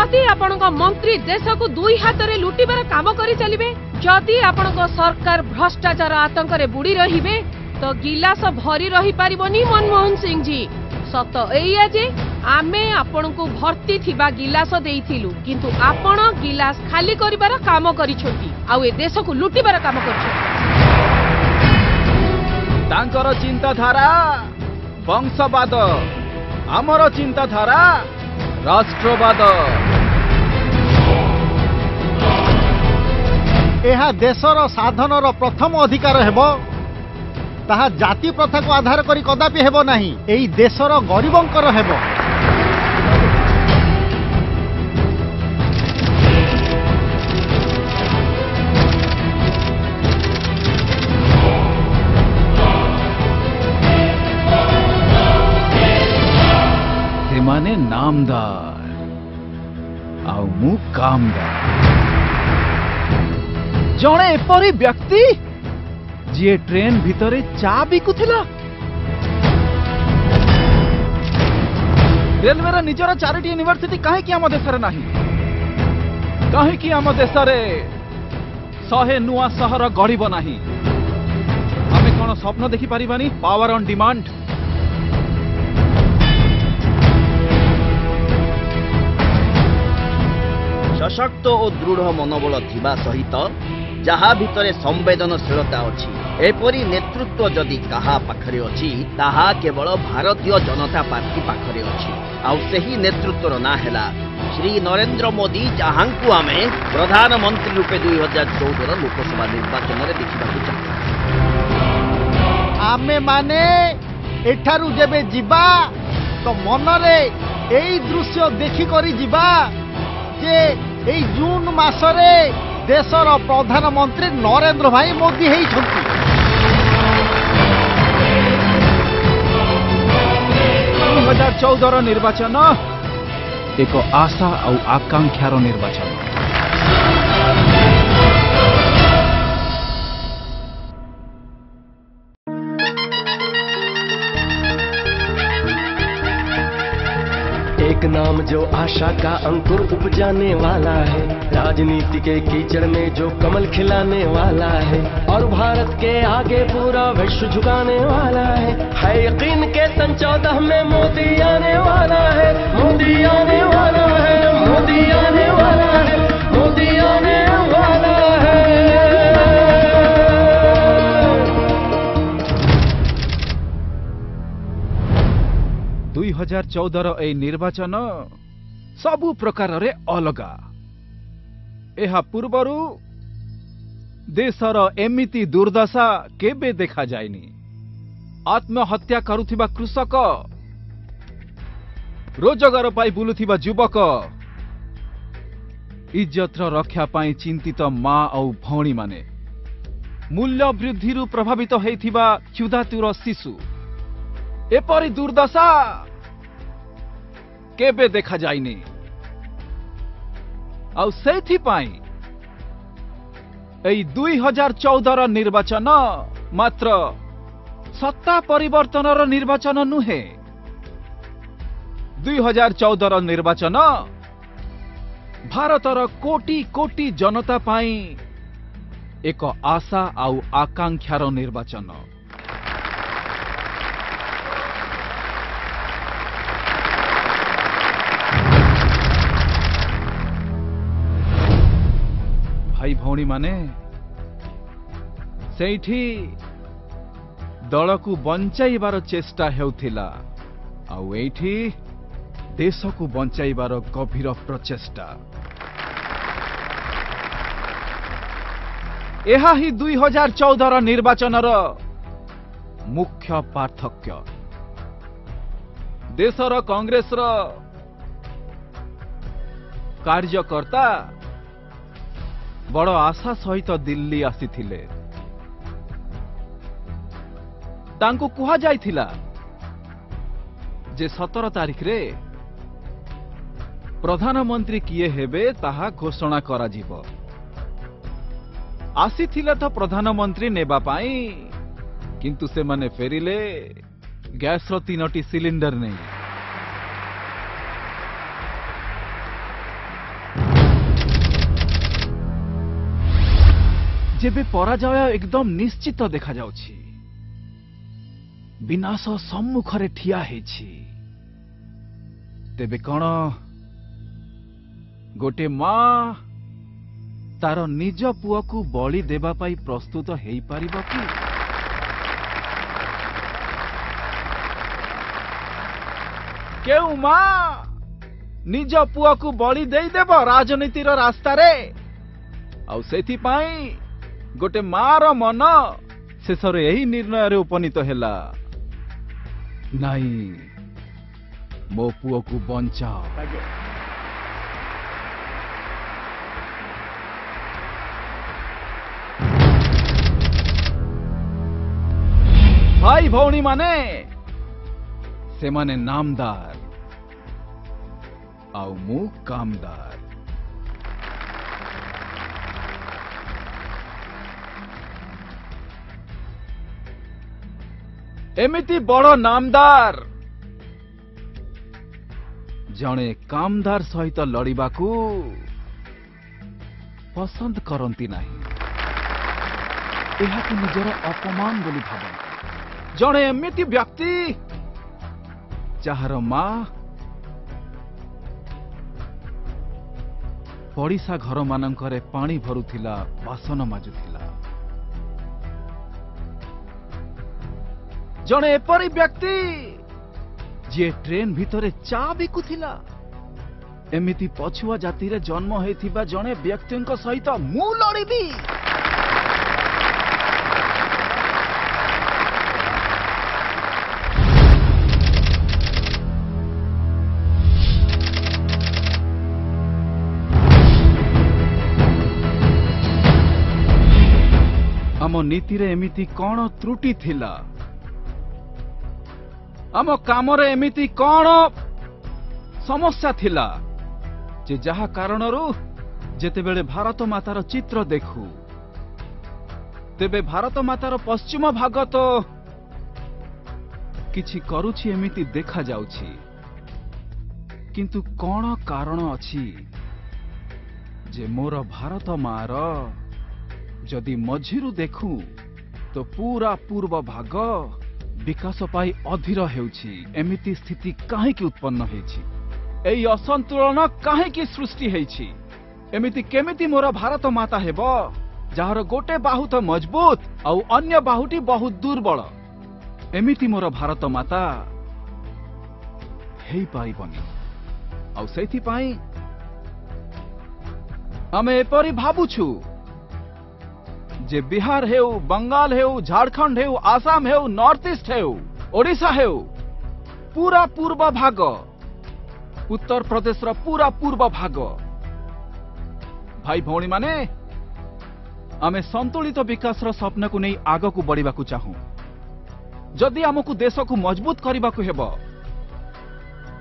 जदि आपणक मंत्री देश को दुई हाथ में लुटिबार काम करी चलिबे, जदि आपणक सरकार भ्रष्टाचार आतंक रे बुड़ी रहिबे तो गिलास भरी रही पारिबनी मनमोहन सिंह जी। सत एया जे आमे आपण को भर्ती थिबा गिलास देइथिलु, किंतु आपण गिलास खाली करिबार काम करिछोंती आ ए देश को लुटिबार काम करिछोंती। तांकर चिंताधारा वंशवाद, आमर चिंताधारा राष्ट्रवाद। यह देशर साधनर प्रथम अधिकार हेबो, ताहा जाति प्रथा को आधार करी कदापि हेबो नाही, एई देशर गरीबंकर हेबो। माने नामदार आउ मु कामदार। जणे एपरी व्यक्ति जी ट्रेन भितरे चा बिकुथिला, रेलवे निजर 4टी यूनिवर्सिटी कहीं आम देश में नहीं, कहीं आम देश में 100 नुआ सहर गढ़ब नहीं। आमे कौन स्वप्न देखि पारिबानी पावर ऑन डिमांड? सशक्त और दृढ़ मनोबल थिबा सहित जहा भितरे संवेदनशीलता अछि, एपरी नेतृत्व जदि कहा पाखरे अछि ताहा केवल भारतीय जनता पार्टी पाखरे अछि। आउ सेही नेतृत्वर ना हैला श्री नरेंद्र मोदी, जहांकु आमे प्रधानमंत्री रूपे 2014 लोकसभा निर्वाचन रे देखिबाकु चाहू। आमे माने एठारु जेबे जिबा तो मनरे एई दृश्य देखि करी जिबा जे एई जून मासरे देशर प्रधानमंत्री नरेंद्र भाई मोदी हेई छंती। 2014 निर्वाचन एक आशा और आकांक्षार निर्वाचन। एक नाम जो आशा का अंकुर उपजाने वाला है, राजनीति के कीचड़ में जो कमल खिलाने वाला है, और भारत के आगे पूरा विश्व झुकाने वाला है यकीन के सन 14 में मोदी आने वाला है, मोदी आने वाला है, मोदी आने वाला है, मोदी आने वाला है। 2014 ए निर्वाचन सबु प्रकार रे अलगा। एहा पूर्वरु देशर एमिति दुर्दशा केबे देखा जायनी। आत्महत्या करुथिबा कृषक, रोजगार पाई बुलुथिबा युवक, इज्जतर रक्षा पाई चिंतित मां और भौणी माने, मूल्य वृद्धि प्रभावित होइथिबा क्षुधातुर शिशु, एपरी दुर्दशा केबे देखा जायनी। आउ सेथि पाई एई 2014 निर्वाचन मात्र सत्ता परिवर्तनर निर्वाचन नुहे। 2014 निर्वाचन भारतर कोटी कोटी जनता पाई एक आशा आउ आकांक्षार निर्वाचन। भाई भौणी माने सेठी दल को बंचाइबार चेष्टा हेउथिला, आउ एठी देश को बंचाइबार गभीर प्रचेष्टा। एहा ही 2014 निर्वाचनर मुख्य पार्थक्य। देशर कांग्रेस कार्यकर्ता बड़ आशा सहित दिल्ली आसीथिले। तांको कुहा जाइथिला जे 17 तारिख रे प्रधानमंत्री किए हेबे ताहा घोषणा करा जिवो। आसीथिले तो प्रधानमंत्री नेबा पाई, किंतु से माने फेरिले गैस रो 3टी सिलिंडर नहीं। जेबे पराजय एकदम निश्चित देखा जाउछि, विनाश सम्मुखरे ठिया हेछि, तेबे कण गोटे मां तार निज पुआ को बलि देबा पाई प्रस्तुत हेई पारिबो कि? केउ मां निज पुआ को बलि देई देब राजनीतिर रास्ता रे? आउ सेथि पाई गोटे मार मन शेषरे एही निर्णय रे उपनीत हेला, नहीं मो पुआ को बंचाओ। भाई भौणी माने से माने नामदार आउ मु कामदार। एमिति बड़ नामदार जणे कामदार सहित लड़िबाकू पसंद करती नहीं, एहाकू निजर अपमान बोली भाबନ୍ତି। जणे एमिति व्यक्ति जार मां पड़िशा घर मानंकरे पानी भरुथिला, बासन माजुथिला। जणे एपरी व्यक्ति जे ट्रेन भितरे चा बिकुथिला। एमिति पछुआ जाति रे जन्म हेथिबा जणे व्यक्तिंक सहित मु लड़िबी। आम नीति रे एमिति कौन त्रुटि थिला? आम काम रे एमिति कौन समस्या थिला जे जहा कारणरू जेतेबेले भारत मातार चित्र देखू तेबे भारत मातार पश्चिम भाग तो किछि करूछि एमिति देखा जाउछि, किंतु कौन कारण अछि जे मोर भारत मार जदि मझिरु देखू तो पूरा पूर्व भाग विकास पाई अधीर हेउछि। एमिति स्थिति काहेकि उत्पन्न हेछि? एई असंतुलन काहेकि सृष्टि हेछि? एमिति केमिति मोर भारत माता हेबो जार गोटे बाहु तो मजबूत आउ अन्य बाहुटी बहुत दुर्बल? एमिति मोर भारत माता हेई पारिबनी। आउ सेथि पाई आमे एपरि भाबुछु जे बिहार हेउ, बंगाल हेउ, झारखंड हेउ, आसाम हेउ, नॉर्थ ईस्ट हेउ, ओडिशा हेउ, पूरा पूर्व भाग, उत्तर प्रदेश रा पूरा पूर्व भाग, भाई भौणी माने आमे संतुलित विकास रा स्वप्न को नहीं आग को बढ़िबा को चाहू। जदि हमकु देश को मजबूत करबा को हेबो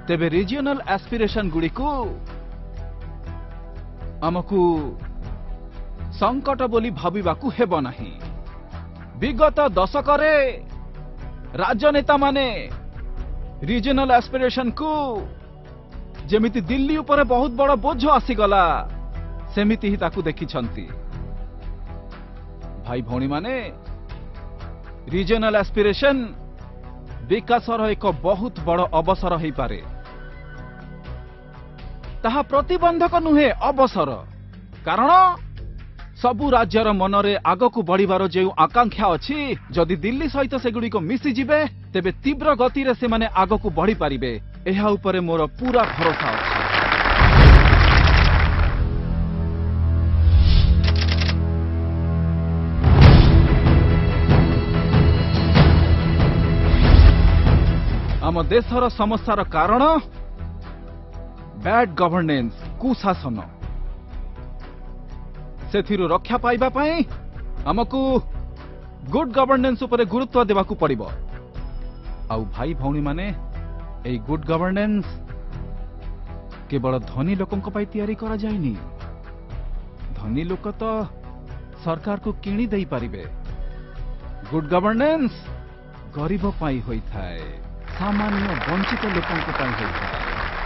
तेबे रीजनल एस्पिरेशन गुडी को हमकु संकट बोली भाबिबाकू हेबो नाही। विगत दशकरे राजनेता माने रीजनल एस्पिरेशन को जेमिति दिल्ली ऊपर बहुत बड़ बोझ आसीगला सेमिति ही ताकू देखिछंती। भाई भौणी माने रीजनल एस्पिरेशन विकासर एक बहुत बड़ अवसर होई पारे, ताहा प्रतिबंधक नुहे अवसर। कारण सबु राज्यर मनरे आगकू बढ़िबार जो आकांक्षा अछि जदि दिल्ली सहित सेगुडी को मिसी जिबे तेबे तीव्र गति रे से माने आगकू बढ़ी पारिबे। एहा उपरे मोर पूरा भरोसा अछि। आम देशर समस्यार कारण बैड गवर्नेंस, कुशासन। सेथिरु रक्षा पाइबा पाई हमकू गुड गवर्नेंस उपरे गुरुत्व देबाकू पड़िबो। आउ भाई भौणी माने एई गुड गवर्नेंस केवल धनी लोकंक पाई तयारी करा जायनी। धनी लोक तो सरकार को किणी देई पारिबे। गुड गवर्नेंस गरीब पाई होई थाए, सामान्य वंचित लोकंक पाई होई थाए,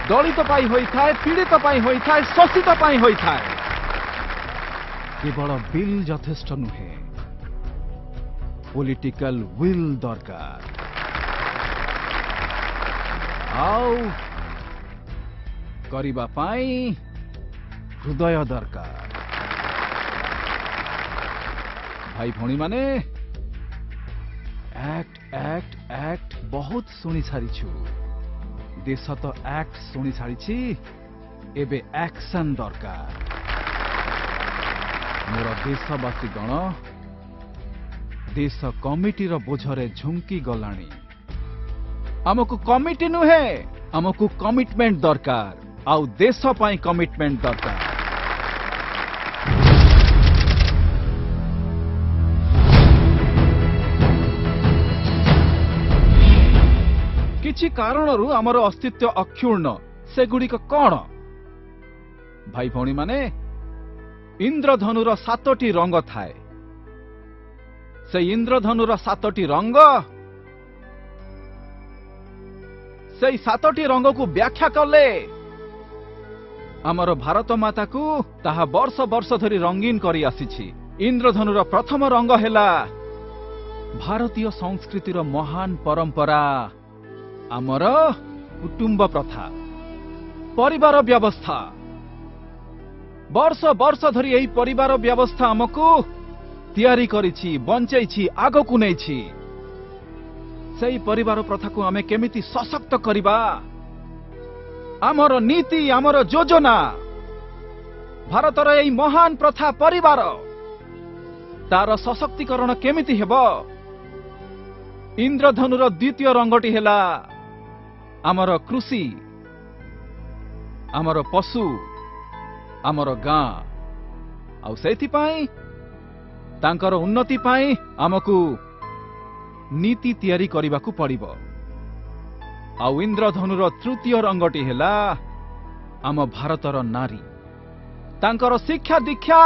दलित पाई होई थाए, पीड़ित पाई होई थाए, शोषित पाई होई थाए। केवल बिल यथेष्ट नुहे पॉलिटिकल विल दरकार आउ करिबा पाई हृदय दरकार भाई भौणी माने एक्ट एक्ट एक्ट बहुत शुणी सारी देश तो एक्ट शुणी सारी एबे एक्शन दरकार मोर देशवासी गण देश कमिटी बोझरे झुंकी गलाणी आमको कमिटी नुहे आमको कमिटमेंट दरकार आउ देश पाई कमिटमेंट दरकार किछि कारणरू आमर अस्तित्व अक्षुण्ण सेगुड़िक कौन भाई भौणी माने इंद्रधनुर 7टी रंग थाए से इंद्रधनुर 7टी रंग से 7टी रंग को व्याख्या कले आमर भारत माता को ताहा वर्ष वर्ष धरी रंगीन करी आसीछि इंद्रधनुर प्रथम रंग हेला भारतीय संस्कृतिर महान परंपरा आमर कुटुंब प्रथा परिवार व्यवस्था वर्ष वर्ष धरी यही परिवार व्यवस्था आमको तैयारी करिछि बंचैछि आगकु नैछि सेही परिवार प्रथा को आमे केमिति सशक्त करिबा आमर नीति आमर योजना भारतर यही महान प्रथा परिवार तार सशक्तिकरण केमिति हेबो इंद्रधनुर द्वितीय रंगटी हेला आमर कृषि आमर पशु आमर गाँ आउ सेथिपाई तांकर उन्नति पाई आमकु नीति तैयारी करिबाकु पड़िबो आउ इंद्रधनुर तृतीय रंगटी हेला आम भारतर नारी तांकर शिक्षा दीक्षा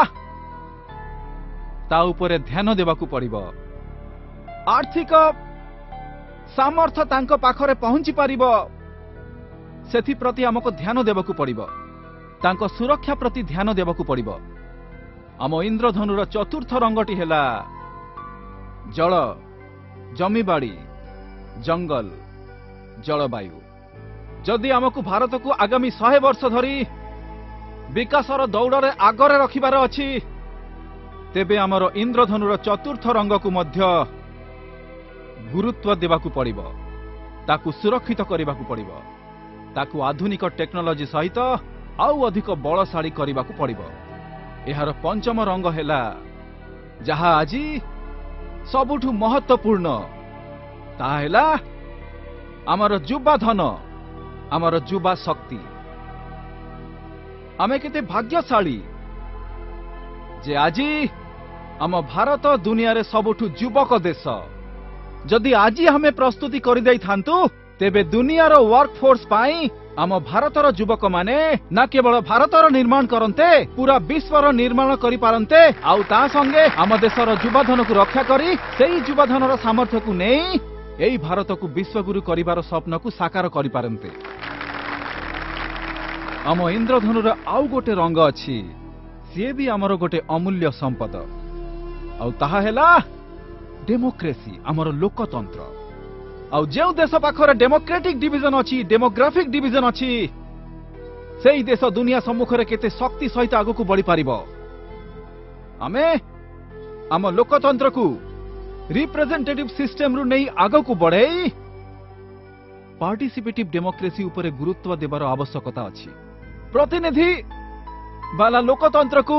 ता उपरे ध्यान देबाकु पड़िबो आर्थिक सामर्थ्य तांको पाखरे पहुंची पारिबो सेथि प्रति आमको ध्यान देबाकु पड़िबो तांको सुरक्षा प्रति ध्यान देबाकु पड़िबो आम इंद्रधनुर चतुर्थ रंगटी हेला जल जमीबाड़ी जंगल जलवायु जदि आमको भारत को आगामी 100 वर्ष धरी विकासर दौड़े आगरे रखिबार अछि तेबे आमर इंद्रधनुर चतुर्थ रंग को मध्य गुरुत्व देबाकु पड़िबो ताकु सुरक्षित करिबाकु पड़िबो ताकु आधुनिक टेक्नोलॉजी सहित आउ अधिक बलशाली करिबाकु पड़िबो एहार पंचम रंग हेला जहा आजी सबुठु महत्वपूर्ण ताहा हेला आमर युवा धन आमर युवा शक्ति आमे केते भाग्यशाली जे आजी आम भारत दुनिया रे सबुठु युवक देश जदि आजी हमें प्रस्तुति कर दे थांतु तेबे दुनियार वर्कफोर्स पाई आम भारतर युवक माने न केवल भारतर निर्माण करते पूरा विश्वर निर्माण करि पारंते आउ ता संगे आम देशर युवाधन को रक्षा करी सेही युवाधनर सामर्थ्य को नै एही भारत को विश्वगुरु करिवार स्वप्न को साकार करि पारंते आम इंद्रधनुर आउ गोटे रंग अछि से भी आमर गोटे अमूल्य संपद आउ ताहा हेला डेमोक्रेसी आमर लोकतंत्र आउ जो देश पाखरे डेमोक्रेटिक डिविजन अछि डेमोग्राफिक डिविजन अछि सेही देश दुनिया सम्मुखरे केते शक्ति सहित आगु बढ़ी पारिबो आमे आम लोकतंत्र को रिप्रेजेंटेटिव सिस्टम रु नै आगु बढ़े पार्टिसिपेटिव डेमोक्रेसी उपरे गुरुत्व देबार आवश्यकता अछि प्रतिनिधि वाला लोकतंत्र को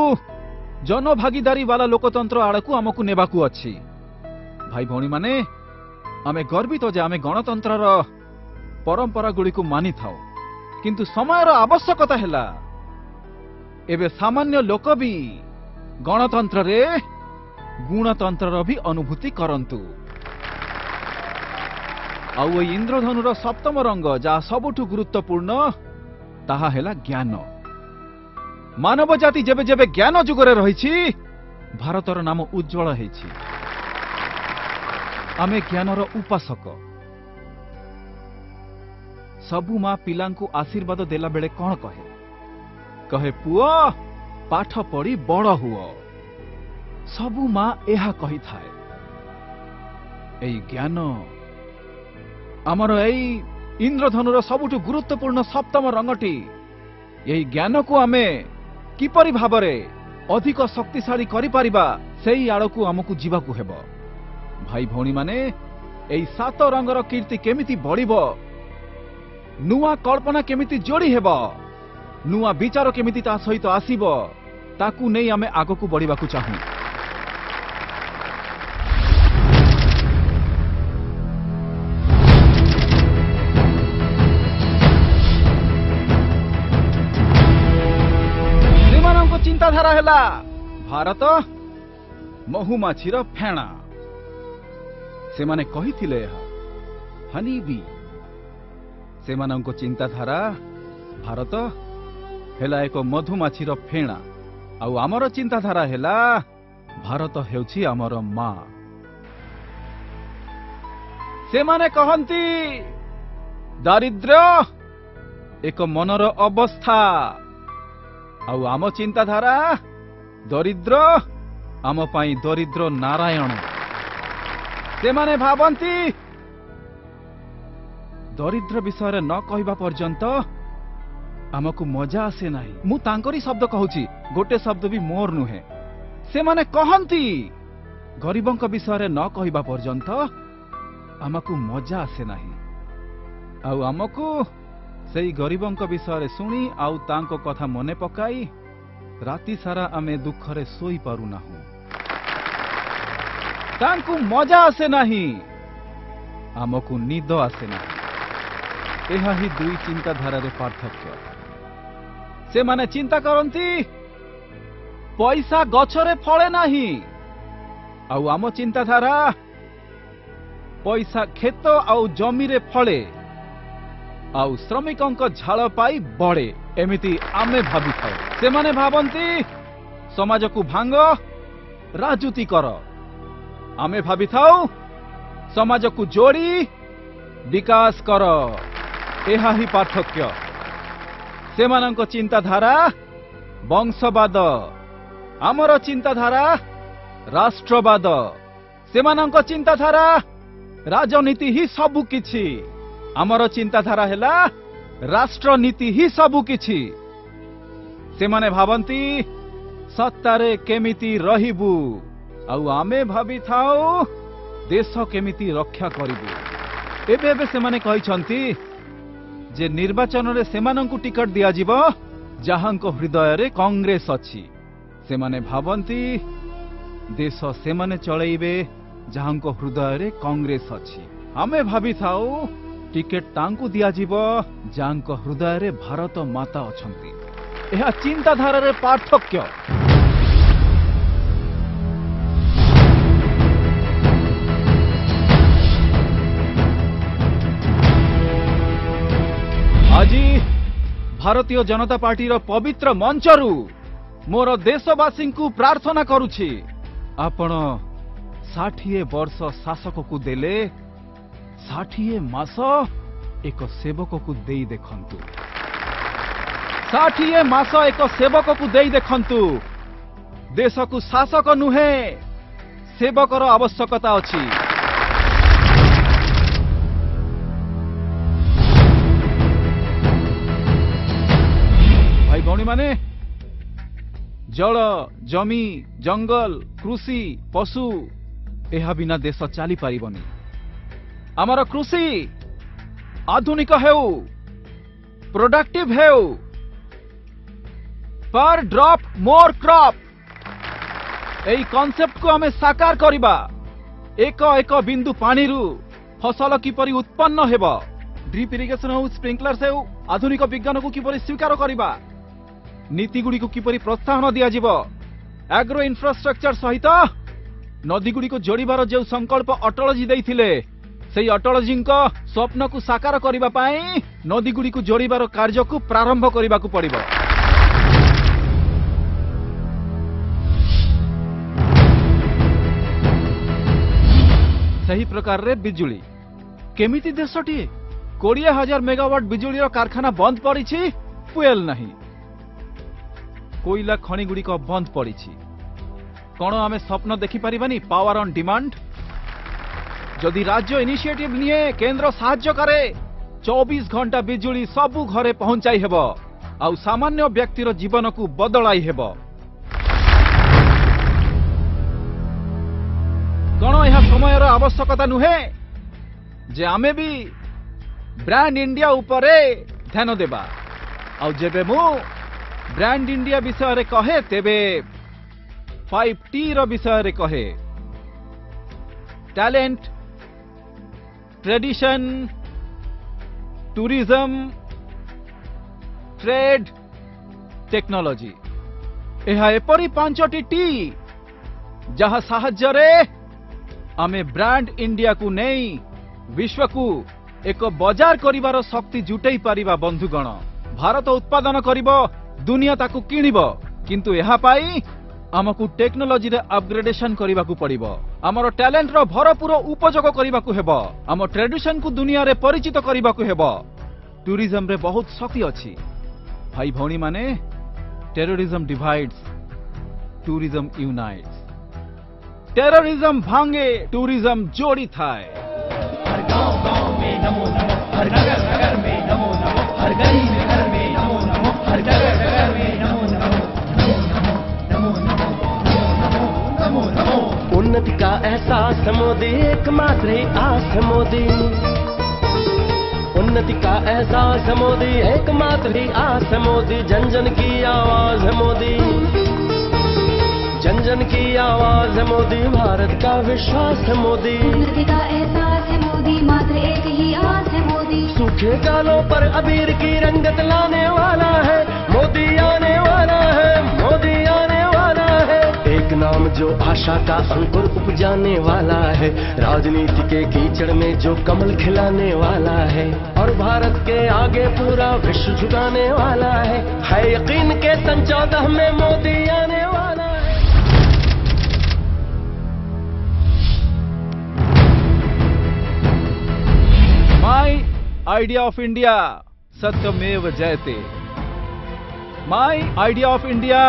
जनभागीदारी वाला लोकतंत्र आड़कू आमको नेबाकू अछि भाई भौणी माने आमे गर्वित जे आमे गणतंत्रर परंपरा गुड़ी को मानि थाओ किंतु समयर आवश्यकता हेला एबे सामान्य लोक भी गणतंत्र रे गुणतंत्र भी अनुभूति करंतु आउ इंद्रधनुर सप्तम रंग जहा सबुठु गुरुत्वपूर्ण ताहा हेला ज्ञान मानव जाति जेबे जेबे ज्ञान जुगरे रहिछि भारतर नाम उज्जवल हेछि आमे ज्ञानर उपासक सबु मां पिलांकु आशीर्वाद देला बेले कोन कहे कहे पुओ पाठ पढ़ी बड़ हुओ सबु मां एहा कही थाए एई ज्ञान आमर एई इंद्रधनुर सबुठु गुरुत्वपूर्ण सप्तम रंगटी एई ज्ञान को आमे किपरि भाबरे अधिक शक्तिशाली करि परिबा सेई आड़कू आमकू जीवाकू हेबो। भाई भौणी माने एई सात रंगर कीर्ति केमिति बढ़िबो, नुआ कल्पना केमिति जोड़ी हेबो, नुआ विचार केमिति ता सहित आसीबो, ताकू नै आमे आगकू बढ़िबाकू चाहू। सेमानंको चिंताधारा हेला भारत महुमाछीर फेणा। सेमाने कहिथिले हनी बी। सेमानंको चिंताधारा भारत हेला एक मधुमाछीर फेणा आउ आमर चिंताधारा हेला भारत हेउछि आमर मां। सेमाने कहंती दारिद्र्य एक मनर अवस्था आउ आम चिंताधारा दरिद्र आम पाई दरिद्र नारायण। सेमाने भाबंती दरिद्र विषय न कहवा पर्यंत आमको मजा आसे नाही। मु तांकरी शब्द कहूची, गोटे शब्द भी मोर नुहे। सेमाने कहंती गरीबंक विषय न कहवा पर्यंत आमको मजा आसे नाही। आउ आमको सेई गरीबंक विषय सुनी आउ तांको कथा मने पकाई राति सारा आमे दुखरे सोई पारु नाहु। तांकु मजा आसे नाही, आमको निद आसे नाही। एहा ही दुई चिंताधारा रे पार्थक्य। से माने चिंता करंती पैसा गछरे फळे नाही, आउ आम चिंताधारा पैसा खेत आउ जमी रे फळे आउ श्रमिकंक झाल पाई बड़े एमिति आमे भाबी थाउ। से माने भाबंती समाज को भांग राजूती कर, आमे भाबी थाउ समाज को जोड़ी विकास कर। एहा ही पार्थक्य। सेमानंक चिंताधारा वंशवाद, आमर चिंताधारा राष्ट्रवाद। सेमानंक चिंताधारा राजनीति ही सबु किछि, आमर चिंताधारा हेला राष्ट्रनीति ही सबु किछि। सेमाने भाबंती सत्तारे केमिति रहिबु आउ आमे भाबी थाउ देश केमिति रक्षा करिबु। एबे एबे सेमाने कहिसंती जे निर्वाचन रे सेमानंकु टिकट दिया जिवो जहांको हृदय रे कांग्रेस अछि। सेमाने भाबंती देश सेमाने चलैबे जहांको हृदय रे कांग्रेस अछि। आमे भाबी थाउ टिकेट तांकु दिया जिवो जांको हृदय रे भारत माता अछंती। एहा चिंताधारा रे पार्थक्य। আজি भारतीय जनता पार्टी रो पवित्र मंचरू मोर देशवासी को प्रार्थना करुछि, आपण 60 वर्ष शासक को देले 60 मास एक सेवक को देई देखंतु। 60 मास एक सेवक को देई देखंतु। देश को शासक नुहे सेवकर आवश्यकता अछि। भाई भौणी माने जल जमी जंगल कृषि पशु एहा बिना देश चली पारिबनी। आमर कृषि आधुनिक हेउ प्रोडक्टिव हेउ पर ड्रॉप मोर क्रॉप एई कॉन्सेप्ट को हमें साकार करिबा। एक एक बिंदु पानी रु फसल किपरि उत्पन्न हेबो, ड्रिप इरिगेशन हो स्प्रिंकलर्स हेउ आधुनिक विज्ञान को किपरि स्वीकार करिबा, नीति गुडी को किपरि प्रोत्साहन दिया जिवो, एग्रो इंफ्रास्ट्रक्चर सहित नदी गुडी को जोड़ीबार जो संकल्प अटलजी दैथिले सेई अटलजी स्वप्न को साकार करिबा पई नदी गुडी को जोड़ीबार कार्य को प्रारंभ करिबा को पड़िबो। सही प्रकार रे बिजुली केमिति देशटी 20,000 मेगावाट बिजुली कारखाना बंद पड़ी, फुएल नहीं, कोयला खणी गुड़िक बंद पड़ी, कौन आमे स्वप्न देखि परिबानी पावर ऑन डिमांड जदि राज्य इनिशिएटिव निये केंद्र साहाय्य करे 24 घंटा बिजुली सबु घरे पहुंचाई हेबो आउ सामान्य व्यक्तिर जीवन को बदलाई हेबो कौन यह समयर आवश्यकता नुहे जे आमे भी ब्रांड इंडिया उपरे ध्यान देबा आउ जेबे मु ब्रांड इंडिया विषय रे कहे तेबे 5T रो विषय रे कहे talent tradition tourism trade technology यह एपरी 5टी टी जहा साहाय्य रे आमे ब्रांड इंडिया को नहीं विश्व को एक बजार करिवार शक्ति जुटई पारिबा बंधुगण भारत उत्पादन करिबो दुनिया ताकू किनिबो किंतु यहा पाई आमको टेक्नोलॉजी रे अपग्रेडेशन करिबा को पड़िबो हमर टैलेंट रो भरपूर उपयोग करिबा को हेबो हम ट्रेडिशन को दुनिया रे परिचित करिबा को हेबो टूरिज्म रे बहुत शक्ति अछि भाई भौणी माने terrorism divides tourism unites terrorism भांगे टूरिज्म जोड़ी थाए हर गांव में नमो नमो हर नगर नगर में नमो नमो हर गली में घर में नमो नमो हर जगह जगह में नमो नमो नमो नमो नमो नमो उन्नति का एहसास मोदी एकमात्र ही आस मोदी उन्नति का एहसास मोदी एकमात्र ही आस मोदी जन जन की आवाज है मोदी जन जन की आवाज है मोदी भारत का विश्वास है मोदी उन्नति का एहसास है मोदी मात्र एक ही आस है मोदी सूखे गालों पर अबीर की रंगत लाने वाला है मोदी आने वाला है मोदी आने वाला है एक नाम जो आशा का अंकुर उपजाने वाला है राजनीति के कीचड़ में जो कमल खिलाने वाला है और भारत के आगे पूरा विश्व झुकाने वाला है यकीन के सन 14 में मोदी आने वाला है माई आइडिया ऑफ इंडिया सत्यमेव जयते माई आइडिया ऑफ इंडिया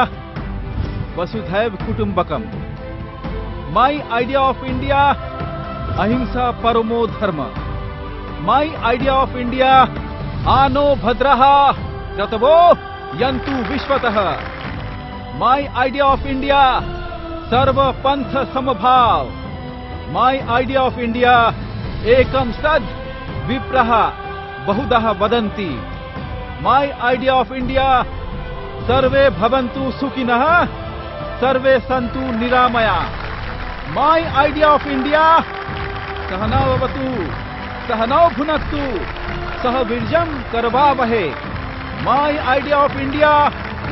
वसुधैव कुटुंबकम माई आइडिया ऑफ इंडिया अहिंसा परमो धर्म माई आइडिया ऑफ इंडिया आनो भद्रः क्रतवो यन्तु विश्वतः माई आइडिया ऑफ इंडिया सर्व पंथ समभाव माई आइडिया ऑफ इंडिया एकम सद विप्रः बहुधा वदन्ति माई आइडिया ऑफ इंडिया सर्वे भवन्तु सुखिनः सर्वे सन्तु निरामया माई आइडिया ऑफ इंडिया सहनौ भवतु सहनौ भुनक्तु सह वीर्यं करवावहे माई आइडिया ऑफ इंडिया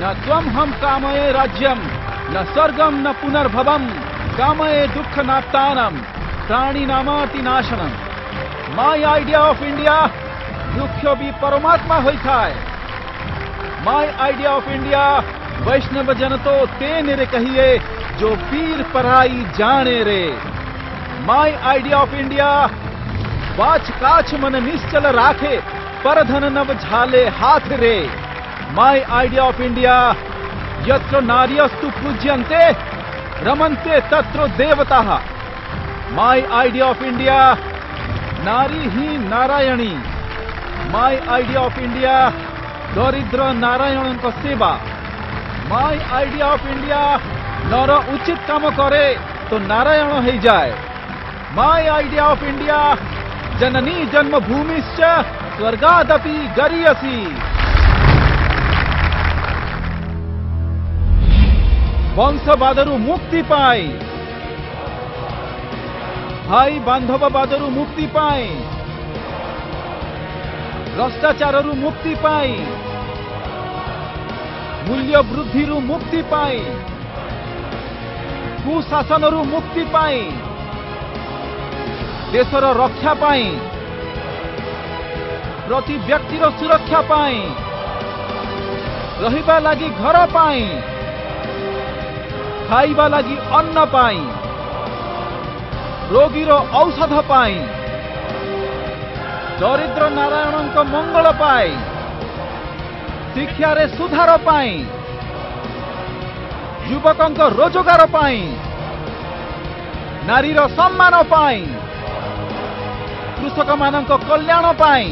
न त्वं हम कामये राज्यं न स्वर्गं न पुनर्भवं कामये दुःखनाप्तानं प्राणिनामातिनाशनम् माई आइडिया ऑफ इंडिया दुख भी परमात्मा होता है माई आइडिया ऑफ इंडिया वैष्णव जन तो तेने रे कहिए जो पीर पराई जाने रे माई आइडिया ऑफ इंडिया वाच काछ मन निश्चल राखे पर धन नव झाले हाथ रे माई आइडिया ऑफ इंडिया यत्र नार्यस्तु पूज्यन्ते रमन्ते तत्र देवताः माई आइडिया ऑफ इंडिया नारी ही नारायणी माई आइडिया ऑफ इंडिया दरिद्र नारायण को सेवा माई आइडिया ऑफ इंडिया नर उचित काम करे तो नारायण हो जाए माई आइडिया ऑफ इंडिया जननी जन्मभूमिश्च स्वर्गादपि गरीयसी वंशवादरू मुक्ति पाई भाई बांधववादरू मुक्ति पाई भ्रष्टाचाररू मुक्ति पाई मूल्य वृद्धिरू मुक्ति पाई कुशासनरू मुक्ति पाई देशर रक्षा पाई प्रति व्यक्तिर सुरक्षा पाई रहिबा लागि घर पाई खाइबा लागि अन्न पाई रोगीर औषध पाई दरिद्र नारायण मंगल पाई शिक्षा रे सुधार पाई युवक रोजगार पाई नारीर सम्मान पाई कृषक मानक कल्याण पाई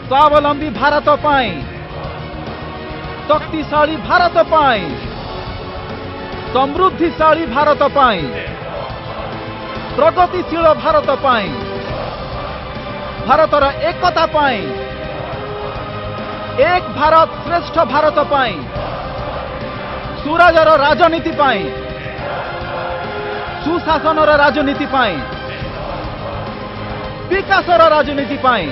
स्वावलंबी भारत पाई शक्तिशाली भारत पाई समृद्धिशाली भारत पाई प्रगतिशील भारत पाई भारतर एकता पाई एक भारत श्रेष्ठ भारत पाई सुराजर राजनीति पाई सुशासनर राजनीति पाई विकासर राजनीति पाई